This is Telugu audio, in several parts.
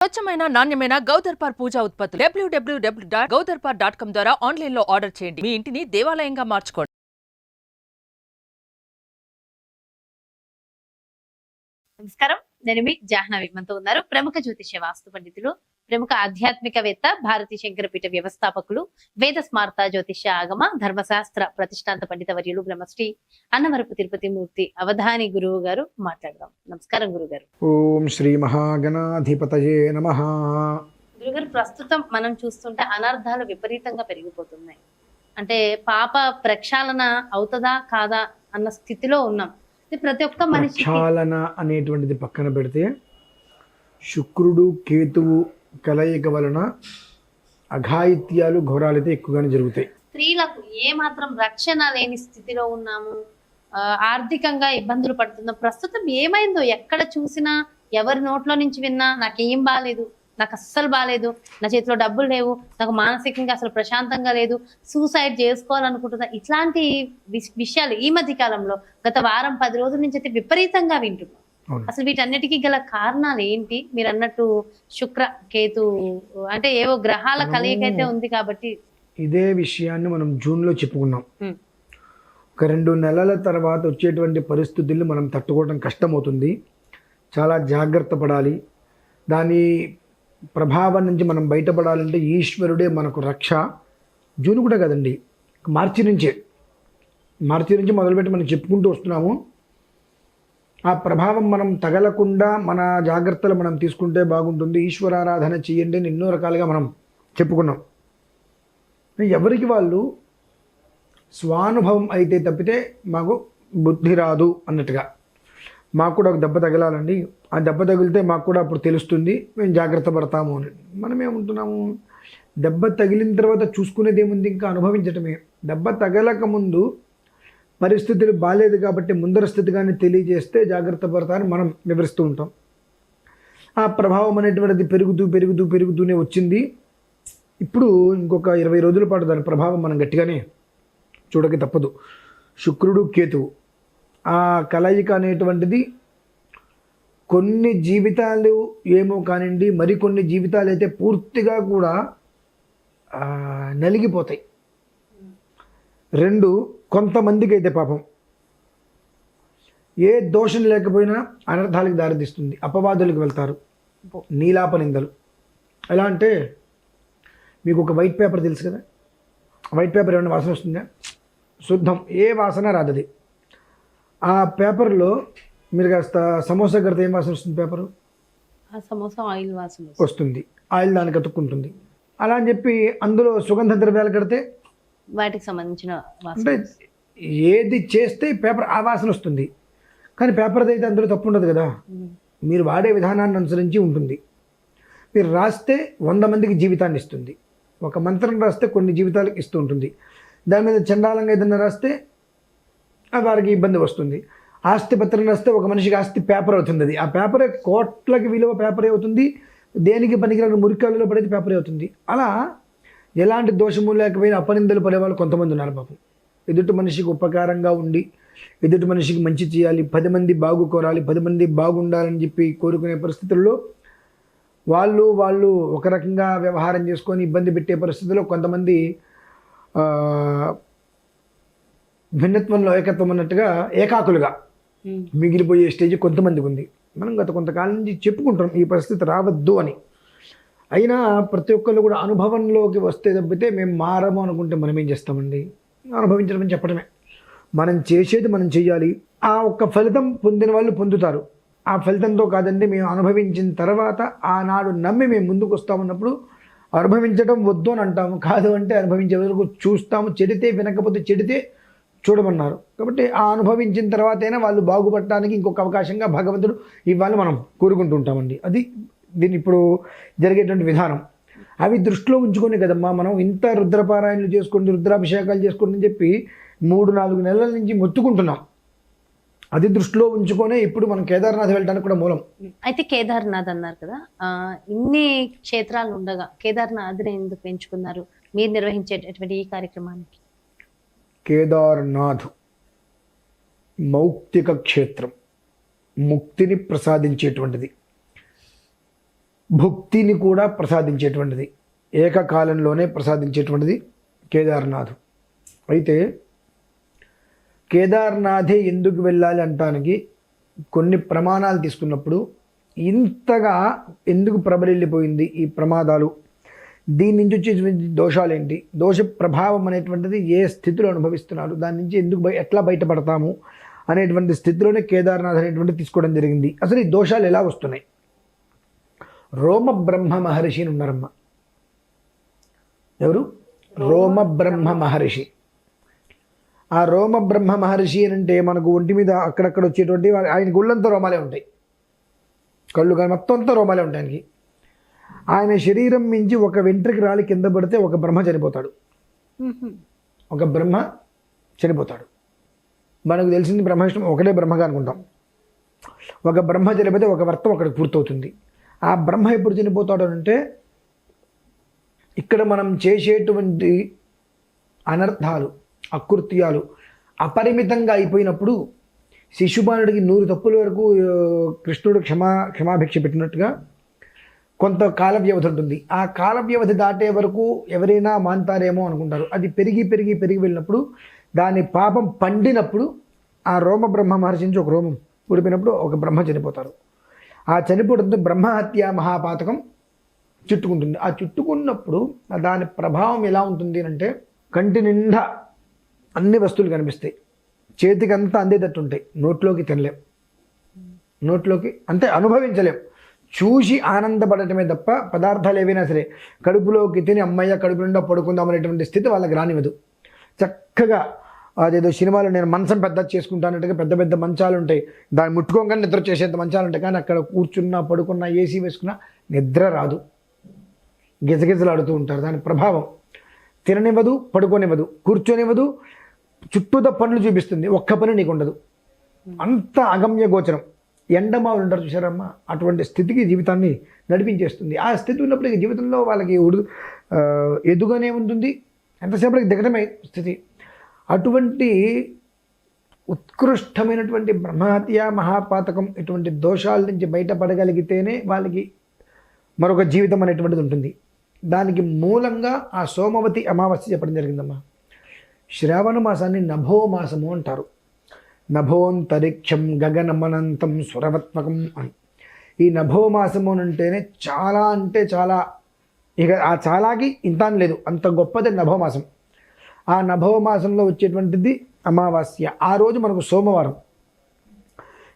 స్వచ్ఛమైన నాణ్యమైన గౌదర్పార్ పూజా ఉత్పత్తులు www.gaudarpar.com ద్వారా ఆన్లైన్ లో ఆర్డర్ చేయండి. మీ ఇంటిని దేవాలయంగా మార్చుకోండి. నమస్కారం, నేను మీ జాహ్నవి. మనతో ఉన్నారు ప్రముఖ జ్యోతిష్య వాస్తు పండితులు, ప్రముఖ ఆధ్యాత్మికవేత్త, భారతీ శంకరపీఠ వ్యవస్థాపకులు, వేద స్మార్త జ్యోతిష్య ఆగమ ధర్మశాస్త్ర ప్రతిష్టాంత పండిత వర్యులు బ్రహ్మశ్రీ అన్నవరపు తిరుపతి మూర్తి అవధాని గురువు గారు మాట్లాడదాం. నమస్కారం గురుగారు. ఓం శ్రీ మహాగణాధిపతయే నమః. గురుగారు, ప్రస్తుతం మనం చూస్తుంటే అనర్థాలు విపరీతంగా పెరిగిపోతున్నాయి. అంటే పాప ప్రక్షాళన అవుతుందా కాదా అన్న స్థితిలో ఉన్నాం. ప్రతి ఒక్క మనిషి ప్రక్షాళన అనేటువంటిది పక్కన పెడితే శుక్రుడు కేతువు కలయిక వలన అఘాయిత్యాలు ఘోరాలైతే ఎక్కువగానే జరుగుతాయి. స్త్రీలకు ఏ మాత్రం రక్షణ లేని స్థితిలో ఉన్నాము, ఆర్థికంగా ఇబ్బందులు పడుతున్నాం. ప్రస్తుతం ఏమైందో ఎక్కడ చూసినా, ఎవరి నోట్లో నుంచి విన్నా నాకేం బాగాలేదు, నాకు అస్సలు బాగాలేదు, నా చేతిలో డబ్బులు లేవు, నాకు మానసికంగా అసలు ప్రశాంతంగా లేదు, సూసైడ్ చేసుకోవాలనుకుంటున్నా, ఇట్లాంటి విషయాలు ఈ మధ్య కాలంలో గత వారం 10 రోజుల నుంచి అయితే విపరీతంగా వింటున్నాం. అసలు వీటన్నిటికీ గల కారణాలు ఏంటి? మీరు అన్నట్టు శుక్ర కేతు అంటే ఏవో గ్రహాల కలయిక అయితే ఉంది కాబట్టి ఇదే విషయాన్ని మనం జూన్లో చెప్పుకున్నాం. ఒక 2 నెలల తర్వాత వచ్చేటువంటి పరిస్థితుల్ని మనం తట్టుకోవడం కష్టమవుతుంది. చాలా జాగ్రత్త పడాలి. దాని ప్రభావం నుంచి మనం బయటపడాలంటే ఈశ్వరుడే మనకు రక్ష. జూన్ కూడా కదండి, మార్చి నుంచి మొదలుపెట్టి మనం చెప్పుకుంటూ వస్తున్నాము. ఆ ప్రభావం మనం తగలకుండా మన జాగ్రత్తలు మనం తీసుకుంటే బాగుంటుంది. ఈశ్వరారాధన చేయండి అని ఎన్నో రకాలుగా మనం చెప్పుకున్నాం. ఎవరికి వాళ్ళు స్వానుభవం అయితే తప్పితే మాకు బుద్ధి రాదు అన్నట్టుగా. మాకు కూడా ఒక దెబ్బ తగలాలండి, ఆ దెబ్బ తగిలితే మాకు కూడా అప్పుడు తెలుస్తుంది, మేము జాగ్రత్త పడతాము అని. మనం ఏముంటున్నాము, దెబ్బ తగిలిన తర్వాత చూసుకునేది ఏముంది, ఇంకా అనుభవించటమే. దెబ్బ తగలక ముందు పరిస్థితులు బాగాలేదు కాబట్టి ముందర స్థితిగానే తెలియజేస్తే జాగ్రత్త పడతారని మనం వివరిస్తూ ఉంటాం. ఆ ప్రభావం అనేటువంటిది పెరుగుతూనే వచ్చింది. ఇప్పుడు ఇంకొక 20 రోజుల పాటు దాని ప్రభావం మనం గట్టిగానే చూడక తప్పదు. శుక్రుడు కేతువు ఆ కలయిక అనేటువంటిది కొన్ని జీవితాలు ఏమో కానివ్వండి, మరికొన్ని జీవితాలు అయితే పూర్తిగా కూడా నలిగిపోతాయి. 2 కొంతమందికి అయితే పాపం ఏ దోషం లేకపోయినా అనర్థాలకు దారితీస్తుంది. అపవాదులకు వెళ్తారు, నీలాపనిందలు. ఎలా అంటే మీకు ఒక వైట్ పేపర్ తెలుసు కదా, వైట్ పేపర్ ఏమైనా వాసన వస్తుందా? శుద్ధం, ఏ వాసన రాదది. ఆ పేపర్లో మీరు కాస్త సమోసా కడితే ఏం వాసన వస్తుంది? పేపరు సమోసా ఆయిల్ వాసన వస్తుంది, ఆయిల్ దానికి అతుక్కుంటుంది. అలా అని చెప్పి అందులో సుగంధ ద్రవ్యాలు కడితే వాటికి సంబంధించిన అంటే ఏది చేస్తే పేపర్ ఆ వాసన వస్తుంది. కానీ పేపర్ది అయితే అందులో తప్పు ఉండదు కదా, మీరు వాడే విధానాన్ని అనుసరించి ఉంటుంది. మీరు రాస్తే 100 మందికి జీవితాన్ని ఇస్తుంది. ఒక మంత్రం రాస్తే కొన్ని జీవితాలకు ఇస్తూ ఉంటుంది. దాని మీద చండాలంగా ఏదైనా రాస్తే వారికి ఇబ్బంది వస్తుంది. ఆస్తి పత్రం రాస్తే ఒక మనిషికి ఆస్తి పేపర్ అవుతుంది. అది ఆ పేపరే కోట్లకి విలువ పేపరే అవుతుంది. దేనికి పనికిరాని మురికాలలో పడేది పేపరే అవుతుంది. అలా ఎలాంటి దోషము లేకపోయినా అపనిందలు పడేవాళ్ళు కొంతమంది ఉన్నారు పాపం. ఎదుటి మనిషికి ఉపకారంగా ఉండి, ఎదుటి మనిషికి మంచి చేయాలి, 10 మంది బాగు కోరాలి, 10 మంది బాగుండాలని చెప్పి కోరుకునే పరిస్థితుల్లో వాళ్ళు ఒక రకంగా వ్యవహారం చేసుకొని ఇబ్బంది పెట్టే పరిస్థితుల్లో కొంతమంది భిన్నత్వంలో ఏకత్వం అన్నట్టుగా ఏకాకులుగా మిగిలిపోయే స్టేజ్ కొంతమందికి ఉంది. మనం గత కొంతకాలం నుంచి చెప్పుకుంటాం ఈ పరిస్థితి రావద్దు అని. అయినా ప్రతి ఒక్కళ్ళు కూడా అనుభవంలోకి వస్తే తప్పితే మేము మారము అనుకుంటే మనం ఏం చేస్తామండి? అనుభవించడం అని చెప్పడమే. మనం చేసేది మనం చెయ్యాలి. ఆ ఒక్క ఫలితం పొందిన వాళ్ళు పొందుతారు. ఆ ఫలితంతో కాదండి, మేము అనుభవించిన తర్వాత ఆనాడు నమ్మి మేము ముందుకు వస్తామన్నప్పుడు అనుభవించడం వద్దు అని అంటాము. కాదు అంటే అనుభవించే వరకు చూస్తాము. చెడితే వినకపోతే చెడితే చూడమన్నారు. కాబట్టి ఆ అనుభవించిన తర్వాతైనా వాళ్ళు బాగుపడటానికి ఇంకొక అవకాశంగా భగవంతుడు ఇవ్వాలి మనం కోరుకుంటూ ఉంటామండి. అది దీన్ని ఇప్పుడు జరిగేటువంటి విధానం. అవి దృష్టిలో ఉంచుకొని కదమ్మా మనం ఇంత రుద్రపారాయణలు చేసుకోండి, రుద్రాభిషేకాలు చేసుకోండి అని చెప్పి 3-4 నెలల నుంచి మొత్తుకుంటున్నాం. అది దృష్టిలో ఉంచుకొనే ఇప్పుడు మనం కేదార్నాథ్ వెళ్ళడానికి కూడా మూలం. అయితే కేదార్నాథ్ అన్నారు కదా, ఇన్ని క్షేత్రాలు ఉండగా కేదార్నాథ్ని ఎందుకు ఎంచుకున్నారు మీరు నిర్వహించేటటువంటి ఈ కార్యక్రమానికి? కేదార్నాథ్ మౌక్తిక క్షేత్రం, ముక్తిని ప్రసాదించేటువంటిది. భుక్తిని కూడా ప్రసాదించేటువంటిది, ఏకకాలంలోనే ప్రసాదించేటువంటిది కేదార్నాథ్. అయితే కేదార్నాథే ఎందుకు వెళ్ళాలి అంటానికి కొన్ని ప్రమాణాలు తీసుకున్నప్పుడు ఇంతగా ఎందుకు ప్రబలిల్లిపోయింది ఈ ప్రమాదాలు, దీని నుంచి వచ్చేటువంటి దోషాలు ఏంటి, దోష ప్రభావం అనేటువంటిది ఏ స్థితిలో అనుభవిస్తున్నారు, దాని నుంచి ఎందుకు ఎట్లా బయటపడతాము అనేటువంటి స్థితిలోనే కేదార్నాథ్ అనేటువంటి తీసుకోవడం జరిగింది. అసలు ఈ దోషాలు ఎలా వస్తున్నాయి? రోమ బ్రహ్మ మహర్షి అని ఉన్నారమ్మ. ఎవరు? రోమ బ్రహ్మ మహర్షి. ఆ రోమ బ్రహ్మ మహర్షి అని అంటే మనకు ఒంటి మీద అక్కడక్కడ వచ్చేటువంటి ఆయన గుళ్ళంతా రోమాలే ఉంటాయి, కళ్ళు కానీ మొత్తం అంతా రోమాలే ఉంటాయి ఆయనకి. ఆయన శరీరం మించి ఒక వెంట్రుకి రాలి కింద పడితే ఒక బ్రహ్మ చనిపోతాడు, ఒక బ్రహ్మ చనిపోతాడు. మనకు తెలిసింది బ్రహ్మాష్టం ఒకటే బ్రహ్మగా అనుకుంటాం. ఒక బ్రహ్మ చనిపోతే ఒక వర్తం అక్కడికి పూర్తవుతుంది. ఆ బ్రహ్మ ఎప్పుడు చనిపోతాడు అంటే ఇక్కడ మనం చేసేటువంటి అనర్థాలు అకృత్యాలు అపరిమితంగా అయిపోయినప్పుడు శిశుపాలుడికి 100 తప్పుల వరకు కృష్ణుడు క్షమాభిక్ష పెట్టినట్టుగా కొంత కాల వ్యవధి ఉంటుంది. ఆ కాల వ్యవధి దాటే వరకు ఎవరైనా మాంతారేమో అనుకుంటారు. అది పెరిగి పెరిగి పెరిగి వెళ్ళినప్పుడు దాని పాపం పండినప్పుడు ఆ రోమ బ్రహ్మ మహర్షి నుంచి ఒక రోమం ఊడిపోయినప్పుడు ఒక బ్రహ్మ చనిపోతారు. ఆ చనిపోవడంతో బ్రహ్మహత్య మహాపాతకం చుట్టుకుంటుంది. ఆ చుట్టుకున్నప్పుడు దాని ప్రభావం ఎలా ఉంటుంది అంటే కంటి నిండా అన్ని వస్తువులు కనిపిస్తాయి, చేతికి అంతా అందేటట్టు ఉంటాయి, నోట్లోకి తినలేం, నోట్లోకి అంటే అనుభవించలేం, చూసి ఆనందపడటమే తప్ప పదార్థాలు ఏవైనా సరే కడుపులోకి తిని అమ్మయ్య కడుపు నిండా పడుకుందాం అనేటువంటి స్థితి వాళ్ళకి రానివ్వదు. చక్కగా అదేదో సినిమాలో నేను మంచం పెద్ద చేసుకుంటానట్టుగా పెద్ద పెద్ద మంచాలు ఉంటాయి, దాన్ని ముట్టుకోగానే నిద్ర చేసేంత మంచాలు ఉంటాయి, కానీ అక్కడ కూర్చున్నా పడుకున్నా ఏసీ వేసుకున్నా నిద్ర రాదు, గిజగిజలాడుతూ ఉంటారు. దాని ప్రభావం తిననివ్వదు, పడుకోనివ్వదు, కూర్చొనివ్వదు, చుట్టూతో పనులు చూపిస్తుంది, ఒక్క పని నీకు ఉండదు, అంత అగమ్య గోచరం. ఎండమావులు ఉంటారు చూసారమ్మా, అటువంటి స్థితికి జీవితాన్ని నడిపించేస్తుంది. ఆ స్థితి ఉన్నప్పుడు జీవితంలో వాళ్ళకి ఎదుగునే ఉంటుంది, ఎంతసేపటికి దిగటమే స్థితి. అటువంటి ఉత్కృష్టమైనటువంటి బ్రహ్మహత్య మహాపాతకం ఇటువంటి దోషాల నుంచి బయటపడగలిగితేనే వాళ్ళకి మరొక జీవితం అనేటువంటిది ఉంటుంది. దానికి మూలంగా ఆ సోమవతి అమావాస్య చెప్పడం జరిగిందమ్మా. శ్రావణ మాసాన్ని నభో మాసము అంటారు. నభోంతరిక్షం గగనమనంతం సురవత్మకం అని. ఈ నభో మాసము అంటేనే చాలా అంటే చాలా, ఇక ఆ చాలాకి ఇంత లేదు, అంత గొప్పది నభోమాసం. ఆ నభోమాసంలో వచ్చేటువంటిది అమావాస్య. ఆ రోజు మనకు సోమవారం.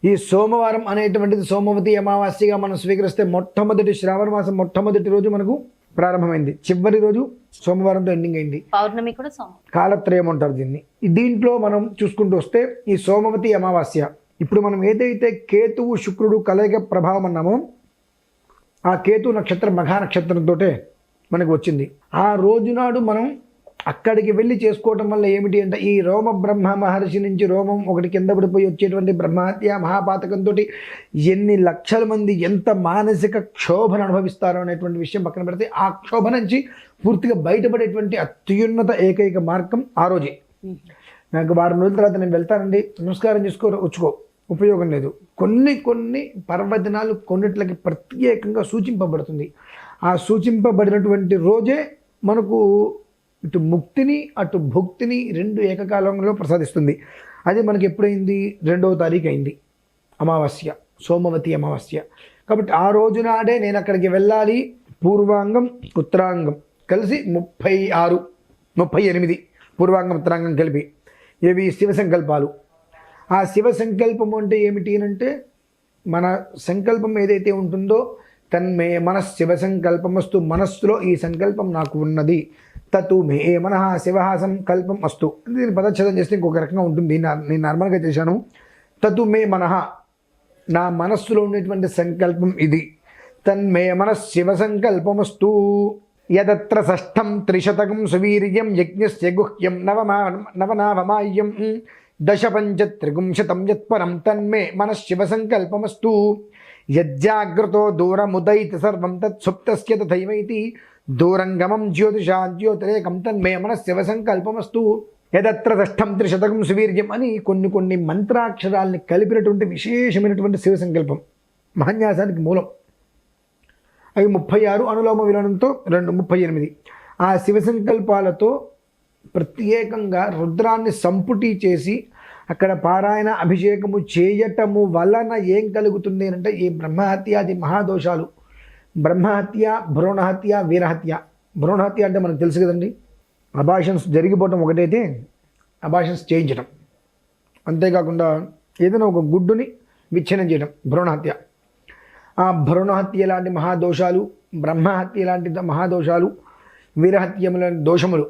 ఈ సోమవారం అనేటువంటిది సోమవతి అమావాస్యగా మనం స్వీకరిస్తే మొట్టమొదటి శ్రావణ మాసం మొట్టమొదటి రోజు మనకు ప్రారంభమైంది, చివరి రోజు సోమవారంతో ఎండింగ్ అయింది. పౌర్ణమి కూడా కాలత్రయం అంటారు దీన్ని. దీంట్లో మనం చూసుకుంటూ వస్తే ఈ సోమవతి అమావాస్య ఇప్పుడు మనం ఏదైతే కేతువు శుక్రుడు కలయిక ప్రభావం అన్నామో ఆ కేతు నక్షత్రం మఘా నక్షత్రంతో మనకు వచ్చింది. ఆ రోజునాడు మనం అక్కడికి వెళ్ళి చేసుకోవటం వల్ల ఏమిటి అంటే ఈ రోమ బ్రహ్మ మహర్షి నుంచి రోమం ఒకటి కింద పడిపోయి వచ్చేటువంటి బ్రహ్మహత్య మహాపాతకంతో ఎన్ని లక్షల మంది ఎంత మానసిక క్షోభను అనుభవిస్తారో అనేటువంటి విషయం పక్కన పెడితే ఆ క్షోభ నుంచి పూర్తిగా బయటపడేటువంటి అత్యున్నత ఏకైక మార్గం ఆ రోజే. నాకు వారం రోజుల తర్వాత నేను వెళ్తానండి, నమస్కారం వచ్చుకో, ఉపయోగం లేదు. కొన్ని పర్వదినాలు కొన్నిట్లకి ప్రత్యేకంగా సూచింపబడుతుంది. ఆ సూచింపబడినటువంటి రోజే మనకు ఇటు ముక్తిని అటు భుక్తిని రెండు ఏకకాలంలో ప్రసాదిస్తుంది. అది మనకి ఎప్పుడైంది? 2వ తారీఖు అయింది అమావాస్య, సోమవతి అమావాస్య. కాబట్టి ఆ రోజు నాడే నేను అక్కడికి వెళ్ళాలి. పూర్వాంగం ఉత్తరాంగం కలిసి 36, 38 పూర్వాంగం ఉత్తరాంగం కలిపి ఇవి శివ సంకల్పాలు. ఆ శివ సంకల్పం అంటే ఏమిటి అంటే మన సంకల్పం ఏదైతే ఉంటుందో తన్మే మనఃశివ సంకల్పమస్తు, మనస్సులో ఈ సంకల్పం నాకు ఉన్నది, తతు మే మనః శివ సంకల్పం అస్తు. దీన్ని పదచ్ఛేదం చేస్తే ఇంకొక రకంగా ఉంటుంది, నేను నార్మల్గా చేశాను. తతు మే మనః, నా మనస్సులో ఉండేటువంటి సంకల్పం ఇది, తన్మే మనఃశివ సంకల్పమస్తు. యదత్ర షష్ఠం త్రిశతకం సువీర్యం యజ్ఞస్య గుహ్యం నవనాభమాయ్యం దశ పంచ త్రిగుంశతం యత్పరం తన్మే మనఃశివ సంకల్పమస్తు. యజ్జాగ్రతో దూరముదైతి సర్వం తత్సుప్తస్య తథైవైతి దూరంగమం జ్యోతిషా జ్యోతిరేకం తన్మే మనఃశివ సంకల్పమస్తు. యదత్ర షష్ఠం త్రిశతకం సువీర్యం అని కొన్ని మంత్రాక్షరాల్ని కలిపినటువంటి విశేషమైనటువంటి శివ సంకల్పం మహాన్యాసానికి మూలం. అవి 36 అనులోమ విలోనంతో 38. ఆ శివ సంకల్పాలతో ప్రత్యేకంగా రుద్రాన్ని సంపుటి చేసి అక్కడ పారాయణ అభిషేకము చేయటము వలన ఏం కలుగుతుంది అంటే ఈ బ్రహ్మహత్యాది మహాదోషాలు, బ్రహ్మహత్య, భ్రూణహత్య, వీరహత్య. భ్రూణహత్య అంటే మనకు తెలుసు కదండి, అబార్షన్స్ జరిగిపోవటం ఒకటైతే అబార్షన్స్ చేయించడం, అంతేకాకుండా ఏదైనా ఒక గుడ్డుని విచ్ఛిన్నం చేయడం భ్రూణహత్య. ఆ భ్రూణహత్య లాంటి మహాదోషాలు, బ్రహ్మహత్య లాంటి మహాదోషాలు, వీరహత్యముల దోషములు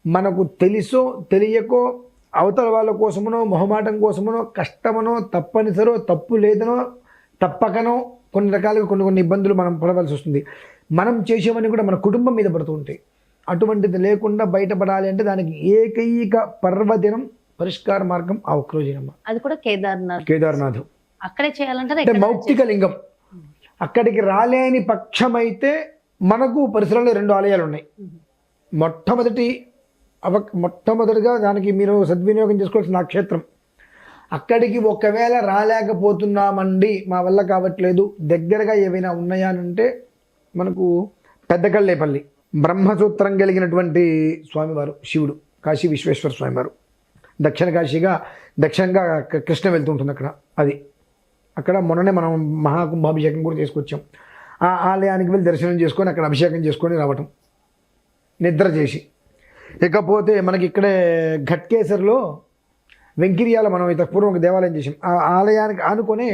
మనకు తెలుసో తెలియకో అవతల వాళ్ళ కోసమనో మొహమాటం కోసమనో కష్టమనో తప్పనిసరో తప్పు లేదనో తప్పకనో కొన్ని రకాలుగా కొన్ని ఇబ్బందులు మనం పడవలసి వస్తుంది. మనం చేసేవన్నీ కూడా మన కుటుంబం మీద పడుతూ ఉంటాయి. అటువంటిది లేకుండా బయటపడాలి అంటే దానికి ఏకైక పర్వదినం పరిష్కార మార్గం ఆ ఒక్కరోజేనమ్మ. అది కూడా కేదార్నాథ్ అక్కడే చేయాలంటే అంటే మౌక్తిక లింగం. అక్కడికి రాలేని పక్షమైతే మనకు పరిసరాల్లో 2 ఆలయాలు ఉన్నాయి. మొట్టమొదటిగా దానికి మీరు సద్వినియోగం చేసుకోవాల్సిన ఆ క్షేత్రం. అక్కడికి ఒకవేళ రాలేకపోతున్నామండి, మా వల్ల కావట్లేదు, దగ్గరగా ఏవైనా ఉన్నాయా అంటే మనకు పెద్దకల్లేపల్లి బ్రహ్మసూత్రం కలిగినటువంటి స్వామివారు శివుడు, కాశీ విశ్వేశ్వర స్వామివారు. దక్షిణంగా కృష్ణ వెళ్తుంటుంది అక్కడ. అది అక్కడ మొన్ననే మనం మహాకుంభాభిషేకం కూడా చేసుకొచ్చాం. ఆ ఆలయానికి వెళ్ళి దర్శనం చేసుకొని అక్కడ అభిషేకం చేసుకొని రావటం, నిద్ర చేసి. ఇకపోతే మనకి ఇక్కడే ఘట్కేసర్లో వెంకిరియాల మనం పూర్వం ఒక దేవాలయం చేసాం. ఆ ఆలయానికి ఆనుకొనే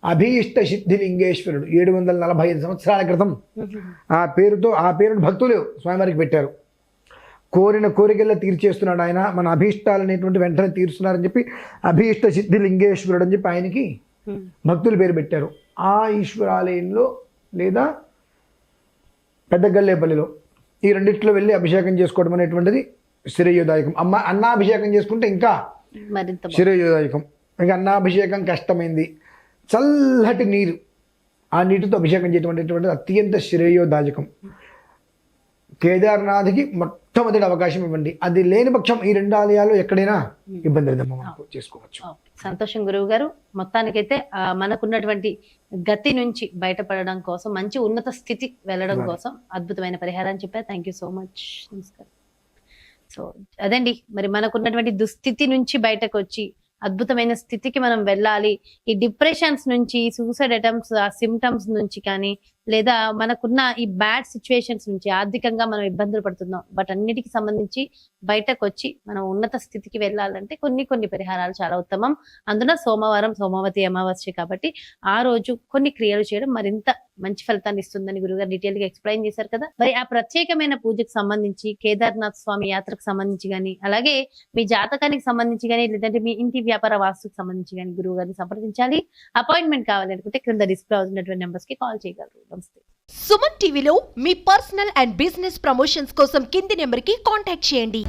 అభీష్ట సిద్ధిలింగేశ్వరుడు 745 సంవత్సరాల క్రితం ఆ పేరును భక్తులు స్వామివారికి పెట్టారు. కోరిన కోరికల్లో తీర్చేస్తున్నాడు ఆయన, మన అభీష్టాలు అనేటువంటి వెంటనే తీరుస్తున్నారని చెప్పి అభీష్ట సిద్ధిలింగేశ్వరుడు అని చెప్పి ఆయనకి భక్తులు పేరు పెట్టారు. ఆ ఈశ్వరాలయంలో లేదా పెద్దగల్లేపల్లిలో ఈ రెండిట్లో వెళ్ళి అభిషేకం చేసుకోవడం అనేటువంటిది శ్రేయోదాయకం. అన్నాభిషేకం చేసుకుంటే ఇంకా శ్రేయోదాయకం. ఇంకా అన్నాభిషేకం కష్టమైంది, చల్లటి నీరు, ఆ నీటితో అభిషేకం చేయటం అత్యంత శ్రేయోదాయకం. కేదార్నాథ్కి మొట్టమొదటి అవకాశం ఇవ్వండి. అది లేని పక్షం ఈ 2 ఆలయాలు ఎక్కడైనా ఇబ్బంది లేదమ్మా, మనకు చేసుకోవచ్చు. సంతోషం గురువు గారు. మొత్తానికైతే మనకున్నటువంటి గతి నుంచి బయటపడడం కోసం, మంచి ఉన్నత స్థితి వెళ్ళడం కోసం అద్భుతమైన పరిహారాన్ని చెప్పారు. Thank you so much. నమస్కారం. సో అదండి, మరి మనకున్నటువంటి దుస్థితి నుంచి బయటకు వచ్చి అద్భుతమైన స్థితికి మనం వెళ్ళాలి. ఈ డిప్రెషన్స్ నుంచి, సూసైడ్ అటెంప్ట్స్, ఆ సిమ్టమ్స్ నుంచి కానీ, లేదా మనకున్న ఈ బ్యాడ్ సిచ్యువేషన్స్ నుంచి ఆర్థికంగా మనం ఇబ్బందులు పడుతున్నాం, బట్ అన్నిటికి సంబంధించి బయటకు వచ్చి మనం ఉన్నత స్థితికి వెళ్ళాలంటే కొన్ని పరిహారాలు చాలా ఉత్తమం. అందులో సోమవారం సోమవతి అమావాస్య కాబట్టి ఆ రోజు కొన్ని క్రియలు చేయడం మరింత మంచి ఫలితాన్ని ఇస్తుందని గురుగారు డీటెయిల్ గా ఎక్స్ప్లెయిన్ చేశారు కదా. మరి ఆ ప్రత్యేకమైన పూజకు సంబంధించి, కేదార్నాథ్ స్వామి యాత్రకు సంబంధించి కానీ, అలాగే మీ జాతకానికి సంబంధించి కానీ, లేదంటే మీ ఇంటి వ్యాపార వాస్తుకు సంబంధించి కానీ గురువు గారిని సంప్రదించాలి. అపాయింట్మెంట్ కావాలనుకుంటే క్రింద డిస్ప్లే అవుతున్నటువంటి నెంబర్స్ కి కాల్ చేయగలరు. నమస్తే. సుమన్ టీవీలో మీ పర్సనల్ అండ్ బిజినెస్ ప్రమోషన్స్ కోసం కింది నెంబర్ కి కాంటాక్ట్ చేయండి.